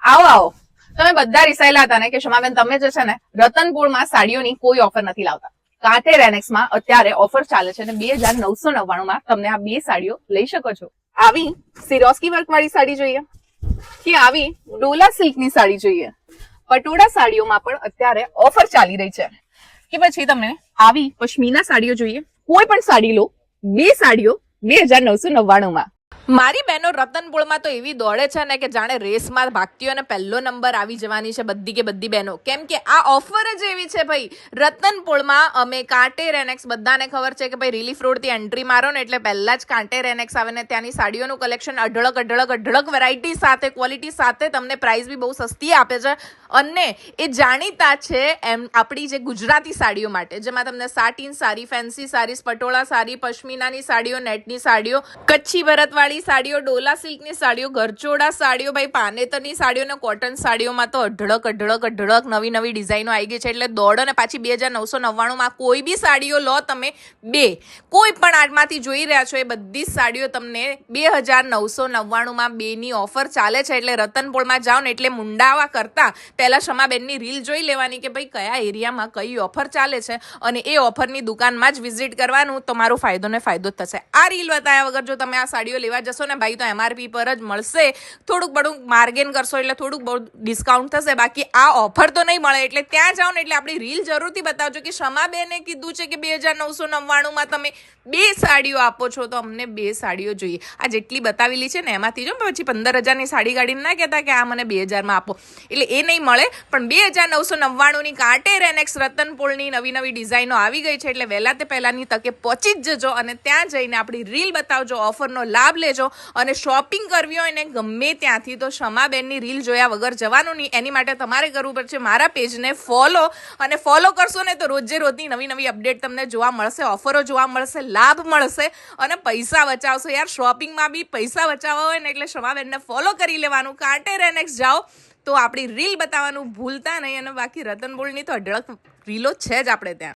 આવો આવો. તમે બધા રિસાયેલા હતા ને કે શમાબેન તમે જે છે ને રતનપુરમાં સાડીઓની કોઈ ઓફર નથી લાવતા. કાંટે રેનેક્સમાં અત્યારે ઓફર ચાલે છે અને 2999 માં તમને આ બે સાડીઓ લઈ શકો છો. આવી સિરોસ્કી વર્ક વાળી સાડી જોઈએ કે આવી ડોલા સિલ્કની સાડી જોઈએ? પટોળા સાડીઓમાં પણ અત્યારે ઓફર ચાલી રહી છે. કે પછી તમને આવી પશ્મિના સાડીઓ જોઈએ? કોઈ પણ સાડી લો, બે સાડીઓ 2999 માં. મારી બહેનો રતનપુરમાં તો એવી દોડે છે ને કે જાણે રેસમાં ભાગતી હોય ને પહેલો નંબર આવી જવાની છે બધી કે બધી બહેનો. કેમ કે આ ઓફર જ એવી છે ભાઈ. રતનપુરમાં અમે કાંટે રેનેક્સ, બધાને ખબર છે કે ભાઈ રિલીફ રોડથી એન્ટ્રી મારો ને એટલે પહેલા જ કાંટે રેનેક્સ આવે ને ત્યાંની સાડીઓનું કલેક્શન અઢળક વેરાયટી સાથે, ક્વોલિટી સાથે તમને પ્રાઇસ બી બહુ સસ્તી આપે છે. અને એ જાણીતા છે એમ આપણી જે ગુજરાતી સાડીઓ માટે, જેમાં તમને સાટીન સાડી, ફેન્સી સાડીઝ, પટોળા સાડી, પશ્મિનાની સાડીઓ, નેટની સાડીઓ, કચ્છી ભરતવાળી સાડીઓ, ડોલા સિલ્કની સાડીઓ, ગરચોડા સાડીઓ, ભાઈ પાનેતરની સાડીઓ અને કોટન સાડીઓમાં તો અઢળક નવી ડિઝાઇનો આવી ગઈ છે. એટલે દોડો ને પાછી 2999 માં કોઈ બી સાડીઓ લો તમે, બે કોઈ પણ આડમાંથી જોઈ રહ્યા છો એ બધી જ સાડીઓ તમને 2999 માં બેની ઓફર ચાલે છે. એટલે રતનપુરમાં જાઓ ને એટલે મુંડાવા કરતા પહેલા શમાબેનની રીલ જોઈ લેવાની કે ભાઈ કયા એરિયામાં કઈ ઓફર ચાલે છે અને એ ઓફરની દુકાનમાં જ વિઝિટ કરવાનું. તો મારો ફાયદો ને ફાયદો જ થશે. આ રીલ બતાવ્યા વગર જો તમે આ સાડીઓ લેવા જશો ને ભાઈ તો MRP પર જ મળશે. થોડુંક બડું માર્ગેન કરશો એટલે થોડુંક બહુ ડિસ્કાઉન્ટ થશે, બાકી આ ઓફર તો નહીં મળે. એટલે ત્યાં જાઓ ને એટલે આપણી રીલ જરૂરથી બતાવજો કે શમાબેને કીધું છે કે 2999 માં તમે બે સાડીઓ આપો છો, તો અમને બે સાડીઓ જોઈએ. આ જેટલી બતાવેલી છે ને એમાંથી જો પછી 15,000ની સાડી કાઢીને ના કહેતા કે આ મને 2,000 માં આપો, એટલે એ નહીં મળે. પણ 2999 ની કાંટે રેનેક્સ રતનપુરની નવી ડિઝાઇનો આવી ગઈ છે. એટલે વહેલા તે પહેલાની તકે પહોંચી જ જજો અને ત્યાં જઈને આપણી રીલ બતાવજો, ઓફરનો લાભ લેજો. અને શોપિંગ કરવી હોય ને ગમે ત્યાંથી તો શમાબેનની રીલ જોયા વગર જવાનું નહીં. એની માટે તમારે કરવું પડશે મારા પેજને ફોલો, અને ફોલો કરશો ને તો રોજની નવી અપડેટ તમને જોવા મળશે, ઓફરો જોવા મળશે, લાભ મળશે અને પૈસા બચાવશો. યાર શોપિંગમાં બી પૈસા બચાવવા હોય ને એટલે શમાબેનને ફોલો કરી લેવાનું. કાંટે રેનેક્સ જાઓ તો આપણી રીલ બતાવવાનું ભૂલતા નહીં. અને બાકી રતનપુરની તો અઢળક રીલો છે જ આપણે ત્યાં.